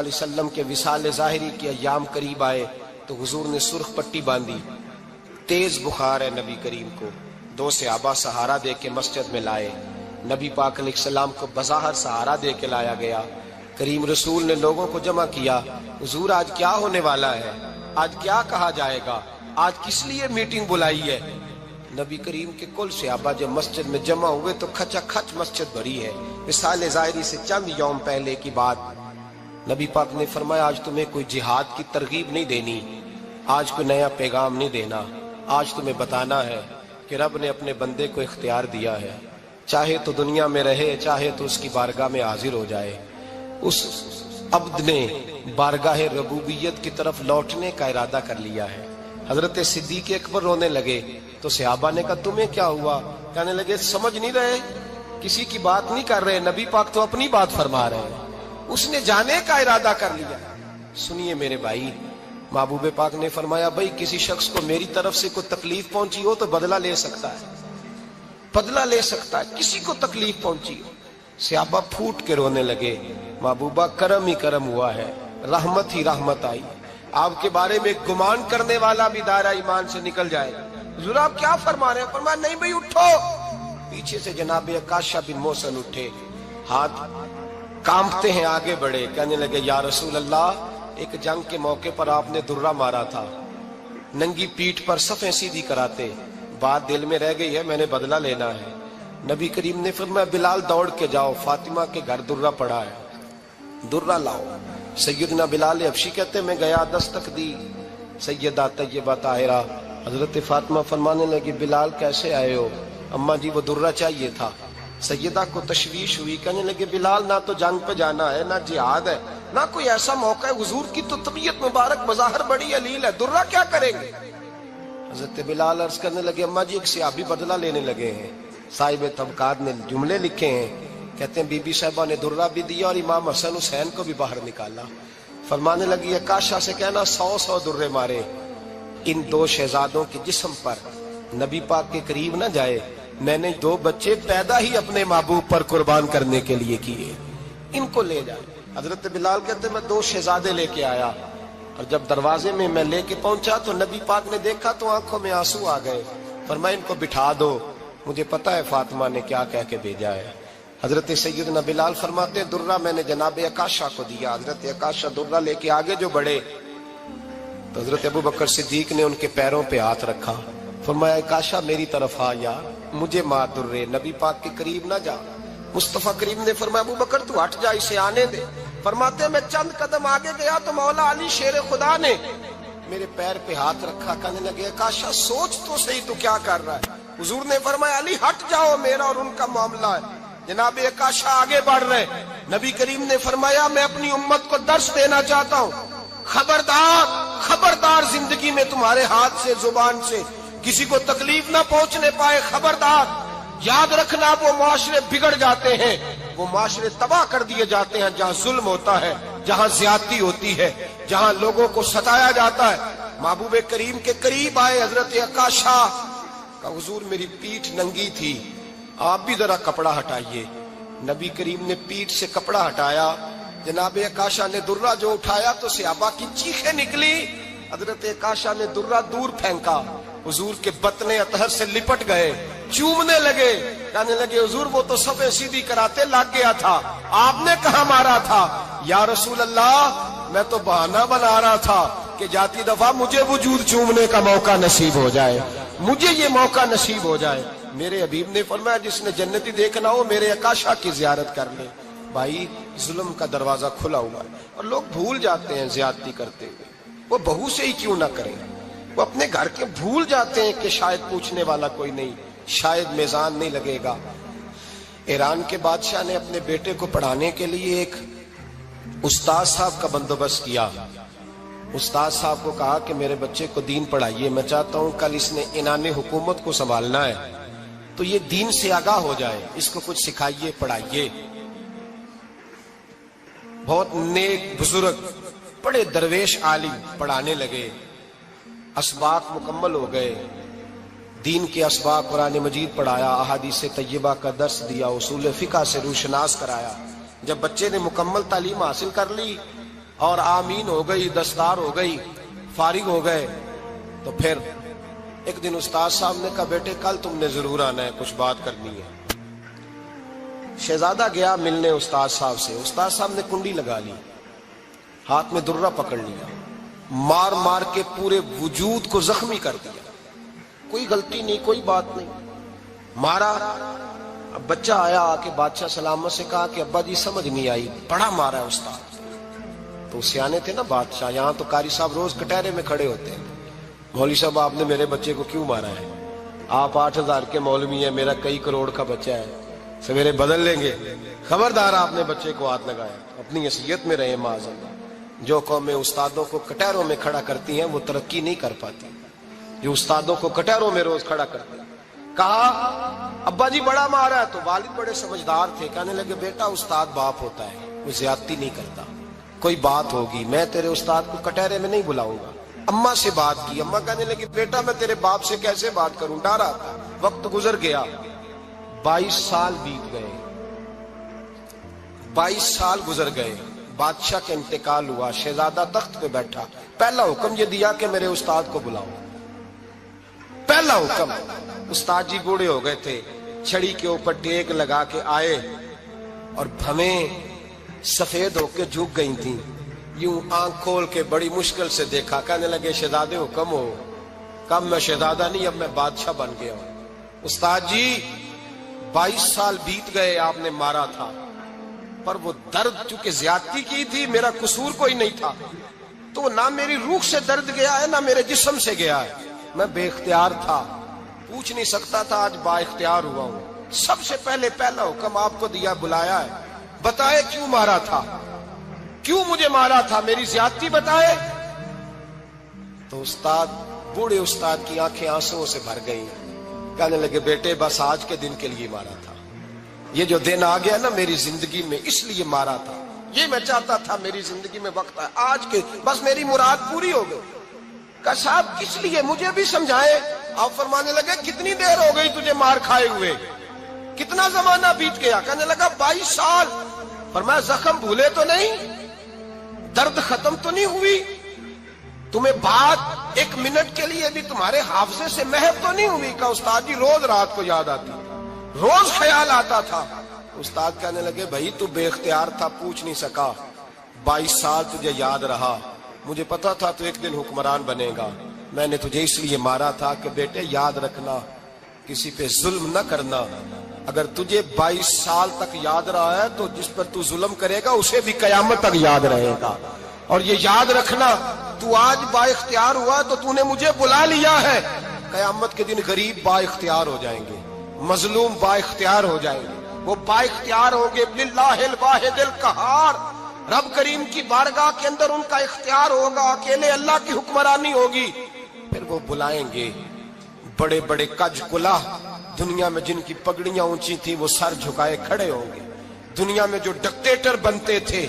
علیہ وسلم کے وصال ظاہری کے ایام قریب آئے تو حضور نے سرخ پٹی باندھی، تیز بخار ہے نبی کریم کو، 2 صحابہ سہارا دے کے مسجد میں لائے، نبی پاک علیہ السلام کو بظاہر سہارا دے کے لایا گیا۔ کریم رسول نے لوگوں کو جمع کیا، حضور آج کیا ہونے والا ہے، آج کیا کہا جائے گا، آج کس لیے میٹنگ بلائی ہے؟ نبی کریم کے کل صحابہ جب مسجد میں جمع ہوئے تو کھچا کھچ مسجد بھری ہے۔ وصال ظاہری سے چند یوم پہلے کی بات، نبی پاک نے فرمایا آج تمہیں کوئی جہاد کی ترغیب نہیں دینی، آج کوئی نیا پیغام نہیں دینا، آج تمہیں بتانا ہے کہ رب نے اپنے بندے کو اختیار دیا ہے، چاہے تو دنیا میں رہے، چاہے تو اس کی بارگاہ میں حاضر ہو جائے۔ اس عبد نے بارگاہ ربوبیت کی طرف لوٹنے کا ارادہ کر لیا ہے۔ حضرت صدیق اکبر رونے لگے تو صحابہ نے کہا تمہیں کیا ہوا؟ کہنے لگے سمجھ نہیں رہے، کسی کی بات نہیں کر رہے، نبی پاک تو اپنی بات فرما رہے ہیں، اس نے جانے کا ارادہ کر لیا۔ سنیے میرے بھائی، محبوب پاک نے فرمایا بھائی کسی شخص کو میری طرف سے کوئی تکلیف پہنچی ہو تو بدلہ لے سکتا ہے، بدلہ لے سکتا ہے، کسی کو تکلیف پہنچی ہو۔ صحابہ پھوٹ کے رونے لگے، محبوبہ کرم ہی کرم ہوا ہے، رحمت ہی رحمت آئی، آپ کے بارے میں گمان کرنے والا بھی دائرہ ایمان سے نکل جائے۔ حضور آپ کیا فرما رہے ہیں؟ فرمایا نہیں بھئی اٹھو۔ پیچھے سے جناب عکاشہ بن محصن اٹھے، ہاتھ کانپتے ہیں، آگے بڑھے، کہنے لگے یا رسول اللہ، ایک جنگ کے موقع پر آپ نے درہ مارا تھا، ننگی پیٹھ پر صفیں سیدھی کراتے، بات دل میں رہ گئی ہے، میں نے بدلہ لینا ہے۔ نبی کریم نے فرمایا بلال دوڑ کے جاؤ، فاطمہ کے گھر درہ پڑا ہے، درہ لاؤ۔ سیدنا بلال حبشی کہتے میں گیا، دستک دی سیدہ طیبہ طاہرہ، حضرت فاطمہ فرمانے لگی بلال کیسے آئے ہو؟ اماں جی وہ درہ چاہیے تھا۔ سیدہ کو تشویش ہوئی، کہنے لگے بلال نہ تو جنگ پہ جانا ہے، نہ جہاد ہے، نہ کوئی ایسا موقع ہے، حضور کی تو طبیعت مبارک بظاہر بڑی علیل ہے، درہ کیا کریں گے؟ حضرت بلال عرض کرنے لگے اماں جی ایک صحابی بدلہ لینے لگے ہیں، صاحب طبقات نے جملے لکھے ہیں، کہتے ہیں بی بی صاحبہ نے درہ بھی دیا اور امام حسن حسین کو بھی باہر نکالا۔ فرمانے لگی عکاشہ سے کہنا 100 درے مارے، ان 2 شہزادوں کے جسم پر نبی پاک کے قریب نہ جائے، میں نے 2 بچے پیدا ہی اپنے محبوب پر قربان کرنے کے لیے کیے، ان کو لے جائے۔ حضرت بلال کہتے ہیں میں 2 شہزادے لے کے آیا، اور جب دروازے میں میں لے کے پہنچا تو نبی پاک نے دیکھا تو آنکھوں میں آنسو آ گئے۔ فرمایا ان کو بٹھا دو، مجھے پتا ہے فاطمہ نے کیا کہہ کے بھیجا ہے۔ حضرت سیدنا بلال فرماتے ہیں درہ میں نے جناب عکاشہ کو دیا، حضرت عکاشہ درہ لے کے آگے جو بڑھے تو حضرت ابو بکر صدیق نے ان کے پیروں پہ ہاتھ رکھا، فرمایا عکاشہ میری طرف آ یار، مجھے مار درے، نبی پاک کے قریب نہ جا۔ مصطفیٰ کریم نے فرمایا ابو بکر تو ہٹ جا، اسے آنے دے۔ فرماتے ہیں میں چند قدم آگے گیا تو مولا علی شیر خدا نے میرے پیر پہ ہاتھ رکھا، کہنے لگے عکاشہ سوچ تو صحیح تو کیا کر رہا ہے؟ حضور نے فرمایا علی ہٹ جاؤ، میرا اور ان کا معاملہ ہے۔ جناب عکاشہ آگے بڑھ رہے، نبی کریم نے فرمایا میں اپنی امت کو درس دینا چاہتا ہوں، خبردار خبردار زندگی میں تمہارے ہاتھ سے زبان سے کسی کو تکلیف نہ پہنچنے پائے، خبردار یاد رکھنا وہ معاشرے بگڑ جاتے ہیں، وہ معاشرے تباہ کر دیے جاتے ہیں جہاں ظلم ہوتا ہے، جہاں زیادتی ہوتی ہے، جہاں لوگوں کو ستایا جاتا ہے۔ محبوب کریم کے قریب آئے حضرت عکاشہ، کہا حضور میری پیٹھ ننگی تھی، آپ بھی ذرا کپڑا ہٹائیے۔ نبی کریم نے پیٹھ سے کپڑا ہٹایا، جناب عکاشہ نے درہ جو اٹھایا تو صحابہ کی چیخیں نکلی، حضرت عکاشہ نے درہ دور پھینکا، حضور کے بطن اطہر سے لپٹ گئے، چومنے لگے، کہنے لگے حضور وہ تو صفیں سیدھی کراتے لگ گیا تھا، آپ نے کہاں مارا تھا؟ یا رسول اللہ میں تو بہانہ بنا رہا تھا کہ جاتی دفعہ مجھے وجود چومنے کا موقع نصیب ہو جائے، مجھے یہ موقع نصیب ہو جائے۔ میرے حبیب نے فرمایا جس نے جنتی دیکھنا ہو میرے عکاشہ کی زیارت کر لے۔ بھائی ظلم کا دروازہ کھلا ہوا ہے اور لوگ بھول جاتے ہیں زیادتی کرتے ہوئے، وہ بہو سے ہی کیوں نہ کریں، وہ اپنے گھر کے بھول جاتے ہیں کہ شاید پوچھنے والا کوئی نہیں، شاید میزان نہیں لگے گا۔ ایران کے بادشاہ نے اپنے بیٹے کو پڑھانے کے لیے ایک استاد صاحب کا بندوبست کیا۔ استاد صاحب کو کہا کہ میرے بچے کو دین پڑھائیے، میں چاہتا ہوں کل اس نے عنان حکومت کو سنبھالنا ہے تو یہ دین سے آگاہ ہو جائے، اس کو کچھ سکھائیے پڑھائیے۔ بہت نیک بزرگ بڑے درویش عالم پڑھانے لگے، اسباق مکمل ہو گئے، دین کے اسباق قرآن مجید پڑھایا، احادیث طیبہ کا درس دیا، اصول فقہ سے روشناس کرایا۔ جب بچے نے مکمل تعلیم حاصل کر لی اور آمین ہو گئی، دستار ہو گئی، فارغ ہو گئے، تو پھر ایک دن استاد صاحب نے کہا بیٹے کل تم نے ضرور آنا ہے، کچھ بات کرنی ہے۔ شہزادہ گیا ملنے استاد صاحب سے، استاد صاحب نے کنڈی لگا لی، ہاتھ میں درہ پکڑ لیا، مار مار کے پورے وجود کو زخمی کر دیا، کوئی غلطی نہیں، کوئی بات نہیں، مارا۔ اب بچہ آیا آ کے بادشاہ سلامت سے کہا کہ ابا جی سمجھ نہیں آئی، بڑا مارا ہے استاد۔ تو سیانے تھے نا بادشاہ، یہاں تو قاری صاحب روز کٹہرے میں کھڑے ہوتے ہیں، مولوی صاحب آپ نے میرے بچے کو کیوں مارا ہے؟ آپ 8,000 کے مولوی ہیں، میرا کئی کروڑ کا بچہ ہے، سویرے بدل لیں گے، خبردار آپ نے بچے کو ہاتھ لگایا، اپنی حیثیت میں رہے معاذ اللہ۔ جو قومیں استادوں کو کٹہروں میں کھڑا کرتی ہیں وہ ترقی نہیں کر پاتی، جو استادوں کو کٹہروں میں روز کھڑا کرتے ہیں۔ کہا ابا جی بڑا مارا ہے، تو والد بڑے سمجھدار تھے، کہنے لگے بیٹا استاد باپ ہوتا ہے، وہ زیادتی نہیں کرتا، کوئی بات ہوگی، میں تیرے استاد کو کٹہرے میں نہیں بلاؤں گا۔ اماں سے بات کی، اماں کہنے لگی بیٹا میں تیرے باپ سے کیسے بات کروں، ڈرا تھا۔ وقت گزر گیا، 22 سال بیت گئے، 22 سال گزر گئے، بادشاہ کا انتقال ہوا، شہزادہ تخت پہ بیٹھا، پہلا حکم یہ دیا کہ میرے استاد کو بلاؤ، پہلا حکم۔ استاد جی بوڑھے ہو گئے تھے، چھڑی کے اوپر ٹیک لگا کے آئے اور بھویں سفید ہو کے جھک گئی تھیں، یوں آنکھ کھول کے بڑی مشکل سے دیکھا، کہنے لگے شہزادے حکم ہو۔ کب میں شہزادہ نہیں، اب میں بادشاہ بن گیا ہوں۔ استاد جی 22 سال بیت گئے، آپ نے مارا تھا، پر وہ درد چونکہ زیادتی کی تھی، میرا قصور کوئی نہیں تھا، تو نہ میری روح سے درد گیا ہے نہ میرے جسم سے گیا ہے، میں بے اختیار تھا، پوچھ نہیں سکتا تھا، آج با اختیار ہوا ہوں۔ سب سے پہلے پہلا حکم آپ کو دیا، بلایا ہے، بتائے کیوں مارا تھا، کیوں مجھے مارا تھا، میری زیادتی بتائے۔ تو استاد، بوڑھے استاد کی آنکھیں آنسوں سے بھر گئی، کہنے لگے بیٹے بس آج کے دن کے لیے مارا تھا، یہ جو دن آ گیا نا میری زندگی میں اس لیے مارا تھا، یہ میں چاہتا تھا میری زندگی میں وقت آئے، آج کے بس میری مراد پوری ہو گئی۔ کہا صاحب کس لیے، مجھے بھی سمجھائے۔ آپ فرمانے لگے کتنی دیر ہو گئی تجھے مار کھائے ہوئے، کتنا زمانہ بیت گیا؟ کہنے لگا 22 سال۔ فرمایا زخم بھولے تو نہیں، درد ختم تو نہیں ہوئی، تمہیں بات 1 منٹ کے لیے بھی تمہارے حافظے سے محو تو نہیں ہوئی؟ کہا استاد جی روز رات کو یاد آتی، روز خیال آتا تھا۔ استاد کہنے لگے بھائی تو بے اختیار تھا، پوچھ نہیں سکا، 22 سال تجھے یاد رہا، مجھے پتا تھا تو ایک دن حکمران بنے گا، میں نے تجھے اس لیے مارا تھا کہ بیٹے یاد رکھنا، کسی پہ ظلم نہ کرنا، اگر تجھے 22 سال تک یاد رہا ہے تو جس پر تو ظلم کرے گا اسے بھی قیامت تک یاد رہے گا، اور یہ یاد رکھنا تو آج با اختیار ہوا تو تو نے مجھے بلا لیا ہے، قیامت کے دن غریب با اختیار ہو جائیں گے، مظلوم با اختیار ہو جائیں گے، وہ با اختیار ہوں گے، للہ الواحد القہار، رب کریم کی بارگاہ کے اندر ان کا اختیار ہوگا، اکیلے اللہ کی حکمرانی ہوگی، پھر وہ بلائیں گے بڑے بڑے کج کلہ، دنیا میں جن کی پگڑیاں اونچی تھی وہ سر جھکائے کھڑے ہوں گے، دنیا میں جو ڈکٹیٹر بنتے تھے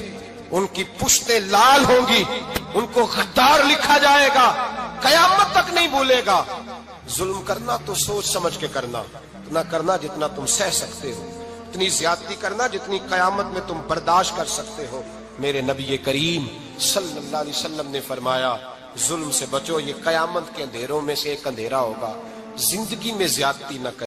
ان کی پشتیں لال ہوں گی، ان کو غدار لکھا جائے گا، قیامت تک نہیں بھولے گا۔ ظلم کرنا تو سوچ سمجھ کے کرنا، اتنا کرنا جتنا تم سہ سکتے ہو، اتنی زیادتی کرنا جتنی قیامت میں تم برداشت کر سکتے ہو۔ میرے نبی کریم صلی اللہ علیہ وسلم نے فرمایا ظلم سے بچو، یہ قیامت کے اندھیروں میں سے ایک اندھیرا ہوگا، زندگی میں زیادتی نہ کرو۔